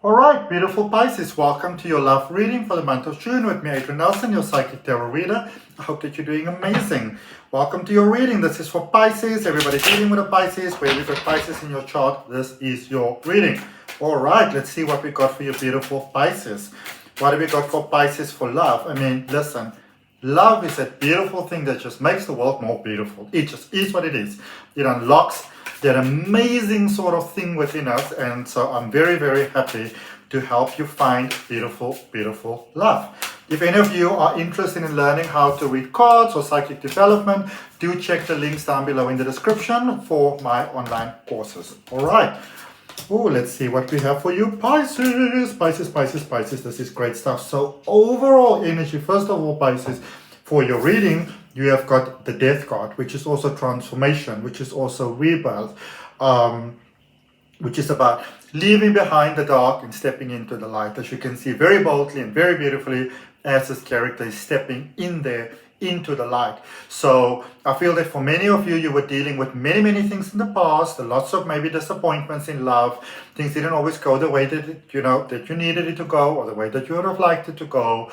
Alright, beautiful Pisces, welcome to your love reading for the month of June with me, Adrian Nelson, your psychic tarot reader. I hope that you're doing amazing. Welcome to your reading. This is for Pisces. Everybody dealing with a Pisces, where you've got Pisces in your chart, this is your reading. Alright, let's see what we got for your beautiful Pisces. What have we got for Pisces for love? I mean, listen, love is a beautiful thing that just makes the world more beautiful. It just is what it is. It unlocks that amazing sort of thing within us, and so I'm very, very happy to help you find beautiful, beautiful love. If any of you are interested in learning how to read cards or psychic development, do check the links down below in the description for my online courses. All right. Oh, let's see what we have for you, Pisces. Pisces, Pisces, Pisces. This is great stuff. So overall energy, first of all, Pisces, for your reading, you have got the Death card, which is also transformation, which is also rebirth, which is about leaving behind the dark and stepping into the light. As you can see very boldly and very beautifully, as this character is stepping in there into the light. So I feel that for many of you, you were dealing with many, many things in the past, lots of maybe disappointments in love. Things didn't always go the way that that you needed it to go, or the way that you would have liked it to go.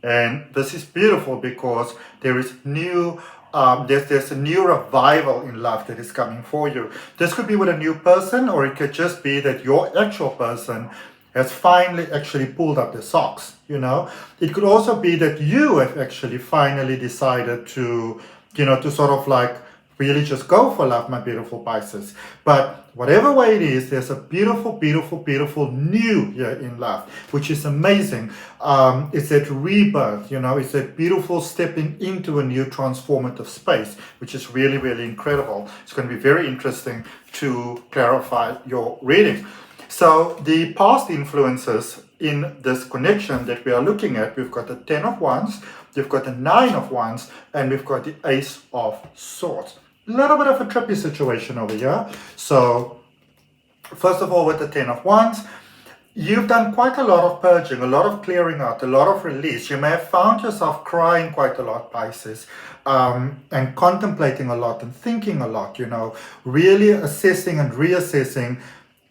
And this is beautiful because there is there's a new revival in love that is coming for you. This could be with a new person, or it could just be that your actual person has finally actually pulled up the socks, It could also be that you have actually finally decided to, to sort of like really just go for love, my beautiful Pisces. But whatever way it is, there's a beautiful, beautiful, beautiful new here in love, which is amazing. It's that rebirth, it's that beautiful stepping into a new transformative space, which is really, really incredible. It's going to be very interesting to clarify your reading. So the past influences in this connection that we are looking at, we've got the 10 of Wands, we've got the 9 of Wands, and we've got the Ace of Swords. A little bit of a trippy situation over here. So first of all, with the 10 of Wands, you've done quite a lot of purging, a lot of clearing out, a lot of release. You may have found yourself crying quite a lot, Pisces, and contemplating a lot and thinking a lot, really assessing and reassessing.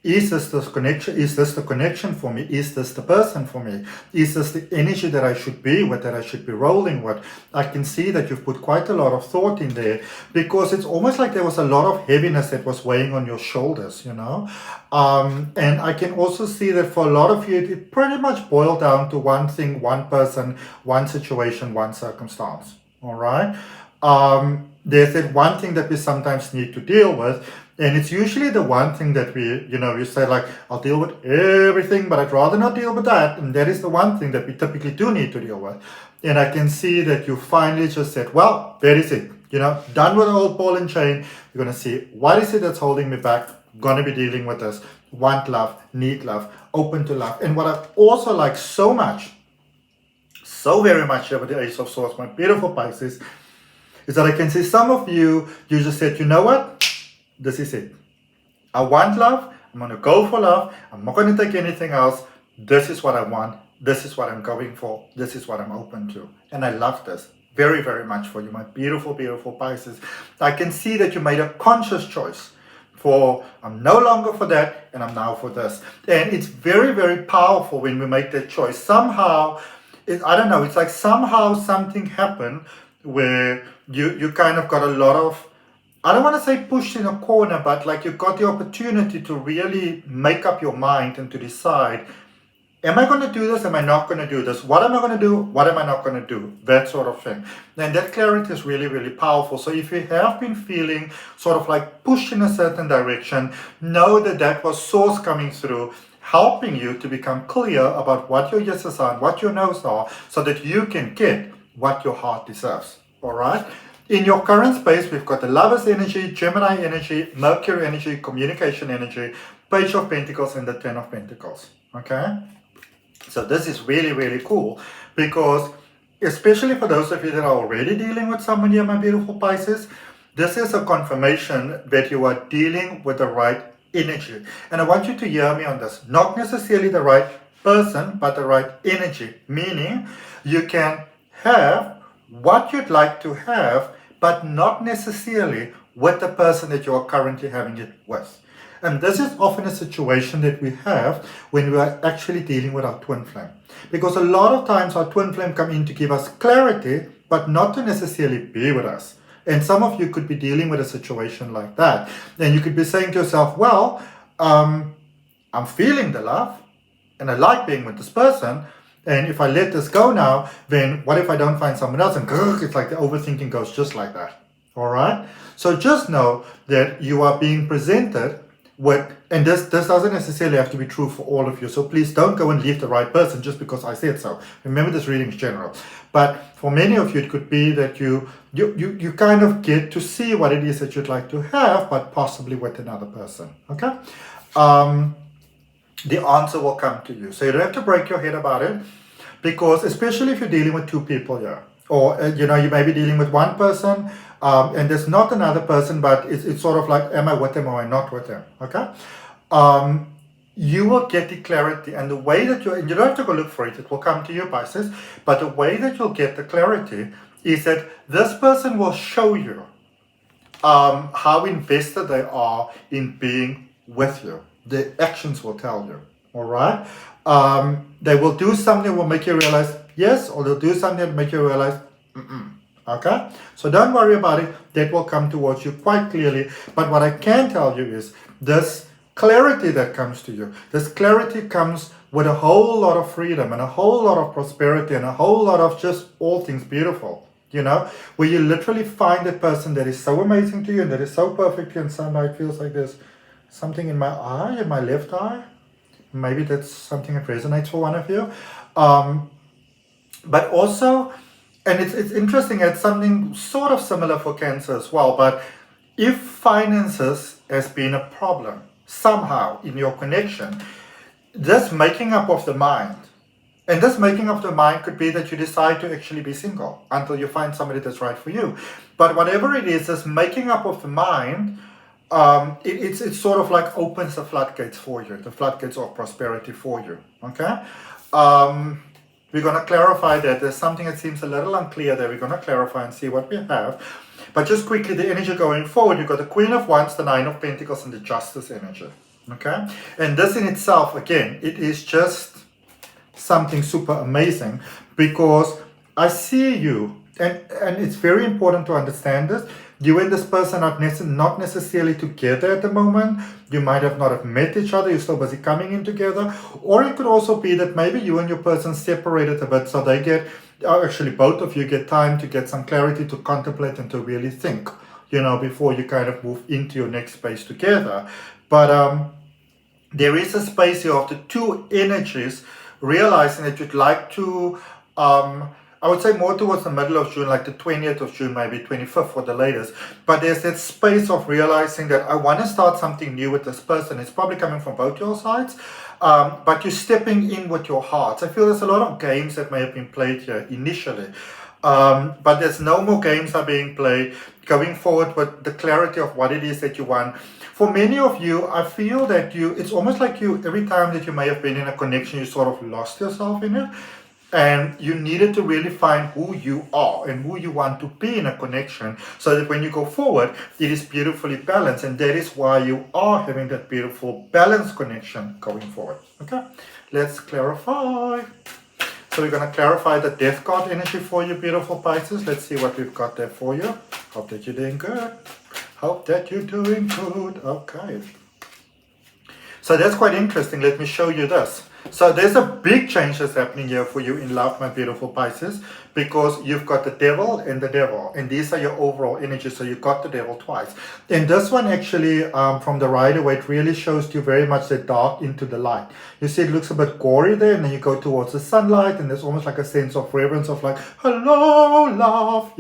Is this the connection? Is this the connection for me? Is this the person for me? Is this the energy that I should be with, that I should be rolling with? I can see that you've put quite a lot of thought in there, because it's almost like there was a lot of heaviness that was weighing on your shoulders, And I can also see that for a lot of you, it pretty much boiled down to one thing, one person, one situation, one circumstance. All right. There's that one thing that we sometimes need to deal with. And it's usually the one thing that you say like, I'll deal with everything, but I'd rather not deal with that. And that is the one thing that we typically do need to deal with. And I can see that you finally just said, well, that is it. Done with the old ball and chain. You're going to see, what is it that's holding me back? I'm going to be dealing with this. Want love, need love, open to love. And what I also like so much, so very much here with the Ace of Swords, my beautiful Pisces, is that I can see some of you just said, you know what? This is it. I want love. I'm going to go for love. I'm not going to take anything else. This is what I want. This is what I'm going for. This is what I'm open to. And I love this very, very much for you, my beautiful, beautiful Pisces. I can see that you made a conscious choice for, I'm no longer for that, and I'm now for this. And it's very, very powerful when we make that choice. Somehow, I don't know, it's like somehow something happened where you kind of got a lot of, I don't want to say pushed in a corner, but like you got the opportunity to really make up your mind and to decide, am I going to do this? Am I not going to do this? What am I going to do? What am I not going to do? That sort of thing. And that clarity is really, really powerful. So if you have been feeling sort of like pushed in a certain direction, know that that was source coming through, helping you to become clear about what your yeses are and what your nos are, so that you can get what your heart deserves. All right? In your current space, we've got the Lover's energy, Gemini energy, Mercury energy, communication energy, Page of Pentacles, and the 10 of Pentacles. Okay? So this is really, really cool, because especially for those of you that are already dealing with someone here, my beautiful Pisces, this is a confirmation that you are dealing with the right energy. And I want you to hear me on this. Not necessarily the right person, but the right energy. Meaning, you can have what you'd like to have, but not necessarily with the person that you are currently having it with. And this is often a situation that we have when we are actually dealing with our twin flame. Because a lot of times our twin flame come in to give us clarity, but not to necessarily be with us. And some of you could be dealing with a situation like that. And you could be saying to yourself, well, I'm feeling the love and I like being with this person. And if I let this go now, then what if I don't find someone else? And it's like the overthinking goes just like that. All right? So just know that you are being presented with, and this doesn't necessarily have to be true for all of you. So please don't go and leave the right person just because I said so. Remember, this reading is general. But for many of you, it could be that you kind of get to see what it is that you'd like to have, but possibly with another person. Okay? The answer will come to you. So you don't have to break your head about it, because especially if you're dealing with two people here, or you may be dealing with one person and there's not another person, but it's sort of like, am I with them or am I not with them? Okay? You will get the clarity, and the way that and you don't have to go look for it, it will come to you, Pisces, but the way that you'll get the clarity is that this person will show you how invested they are in being with you. The actions will tell you, all right? They will do something that will make you realize yes, or they'll do something that will make you realize okay? So don't worry about it. That will come towards you quite clearly. But what I can tell you is this clarity that comes to you. This clarity comes with a whole lot of freedom and a whole lot of prosperity and a whole lot of just all things beautiful. Where you literally find a person that is so amazing to you and that is so perfect to you, and somehow it feels like there's something in my eye, in my left eye. Maybe that's something that resonates for one of you. But also, and it's interesting, it's something sort of similar for Cancer as well, but if finances has been a problem somehow in your connection, this making up of the mind, and this making up the mind could be that you decide to actually be single until you find somebody that's right for you. But whatever it is, this making up of the mind, it's sort of like opens the floodgates for you, the floodgates of prosperity for you, okay? We're going to clarify that. There's something that seems a little unclear there. We're going to clarify and see what we have. But just quickly, the energy going forward, you've got the Queen of Wands, the Nine of Pentacles, and the Justice energy, okay? And this in itself, again, it is just something super amazing, because I see you, and it's very important to understand this. You and this person are not necessarily together at the moment. You might have not have met each other. You're still busy coming in together. Or it could also be that maybe you and your person separated a bit, so they actually both of you get time to get some clarity, to contemplate and to really think, before you kind of move into your next space together. But there is a space here of the two energies realizing that you'd like to, I would say more towards the middle of June, like the 20th of June, maybe 25th for the latest. But there's that space of realizing that I want to start something new with this person. It's probably coming from both your sides, but you're stepping in with your hearts. I feel there's a lot of games that may have been played here initially, but there's no more games are being played. Going forward with the clarity of what it is that you want. For many of you, I feel that it's almost like every time that you may have been in a connection, you sort of lost yourself in it. And you needed to really find who you are and who you want to be in a connection, so that when you go forward, it is beautifully balanced. And that is why you are having that beautiful balanced connection going forward. Okay, let's clarify. So we're going to clarify the Death card energy for you, beautiful Pisces. Let's see what we've got there for you. Hope that you're doing good. Hope that you're doing good. Okay. So that's quite interesting. Let me show you this. So there's a big change that's happening here for you in love, my beautiful Pisces, because you've got the Devil and the Devil, and these are your overall energies. So you've got the Devil twice. And this one actually, from the Rider-Waite, it really shows you very much the dark into the light. You see it looks a bit gory there, and then you go towards the sunlight, and there's almost like a sense of reverence of like, hello, love,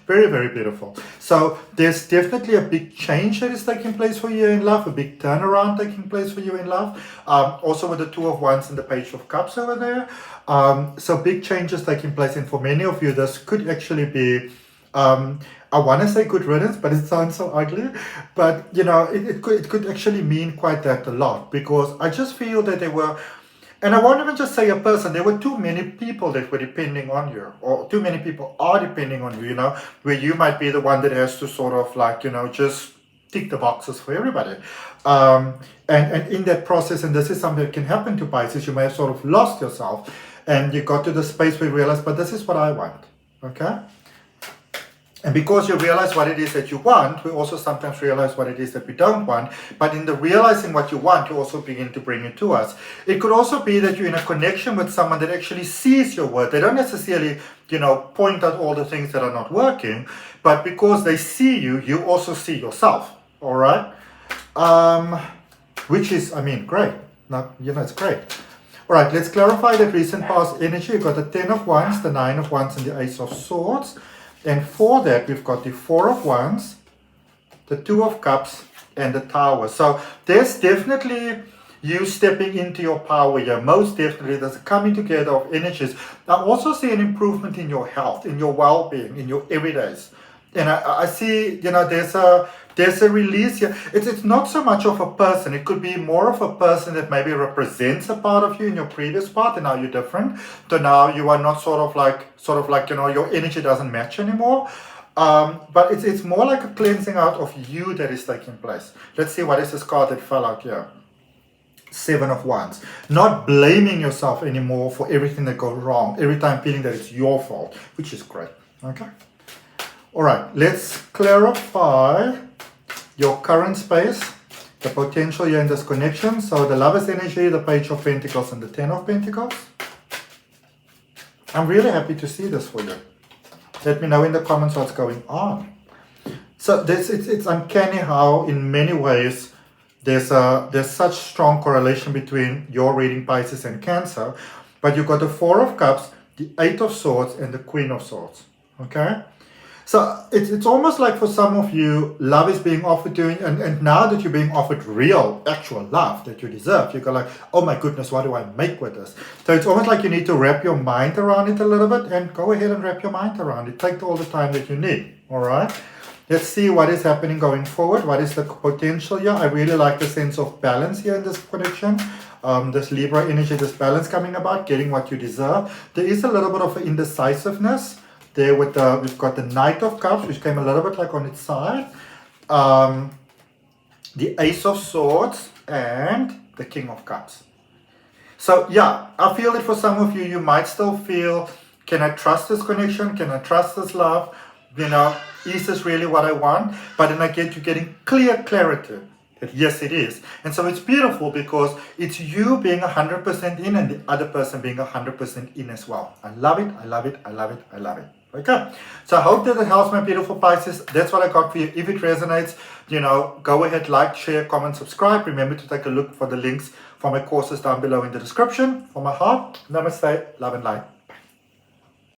very, very beautiful. So there's definitely a big change that is taking place for you in love, a big turnaround taking place for you in love. Also with the Two of Wands and the Page of Cups over there. So big changes taking place, and for many of you this could actually be I want to say good riddance, but it sounds so ugly, but it could actually mean quite that a lot, because I just feel that there were, and I won't even just say a person, there were too many people that were depending on you, or too many people are depending on you, where you might be the one that has to sort of like, just tick the boxes for everybody. And in that process, and this is something that can happen to Pisces, you may have sort of lost yourself and you got to the space where you realize, but this is what I want, okay? And because you realize what it is that you want, we also sometimes realize what it is that we don't want. But in the realizing what you want, you also begin to bring it to us. It could also be that you're in a connection with someone that actually sees your work. They don't necessarily, point out all the things that are not working, but because they see you, you also see yourself. All right? Which is, great. It's great. All right, let's clarify that recent past energy. You've got the 10 of Wands, the 9 of Wands, and the Ace of Swords. And for that, we've got the 4 of Wands, the 2 of Cups, and the Tower. So there's definitely you stepping into your power here. Most definitely, there's a coming together of energies. I also see an improvement in your health, in your well-being, in your everydays. And I see, there's a release here. It's not so much of a person. It could be more of a person that maybe represents a part of you in your previous part, and now you're different. So now you are not sort of like your energy doesn't match anymore. But it's more like a cleansing out of you that is taking place. Let's see what is this card that fell out here. 7 of Wands. Not blaming yourself anymore for everything that goes wrong. Every time feeling that it's your fault, which is great. Okay. All right, let's clarify your current space, the potential here in this connection. So the Lover's energy, the Page of Pentacles, and the 10 of Pentacles. I'm really happy to see this for you. Let me know in the comments what's going on. So it's uncanny how in many ways there's such strong correlation between your reading Pisces and Cancer. But you've got the 4 of Cups, the 8 of Swords, and the Queen of Swords. Okay? So it's almost like for some of you, love is being offered to you, and now that you're being offered real, actual love that you deserve, you go like, oh my goodness, what do I make with this? So it's almost like you need to wrap your mind around it a little bit, and go ahead and wrap your mind around it. Take all the time that you need, all right? Let's see what is happening going forward. What is the potential here? I really like the sense of balance here in this connection. This Libra energy, this balance coming about, getting what you deserve. There is a little bit of indecisiveness. There with we've got the Knight of Cups, which came a little bit like on its side. The Ace of Swords and the King of Cups. So yeah, I feel that for some of you, you might still feel, can I trust this connection? Can I trust this love? Is this really what I want? But then again, you're getting clarity that yes, it is. And so it's beautiful because it's you being 100% in and the other person being 100% in as well. I love it, I love it, I love it, I love it. Okay, so I hope that it helps, my beautiful Pisces. That's what I got for you. If it resonates, go ahead, like, share, comment, subscribe. Remember to take a look for the links for my courses down below in the description. From my heart, namaste, love and light.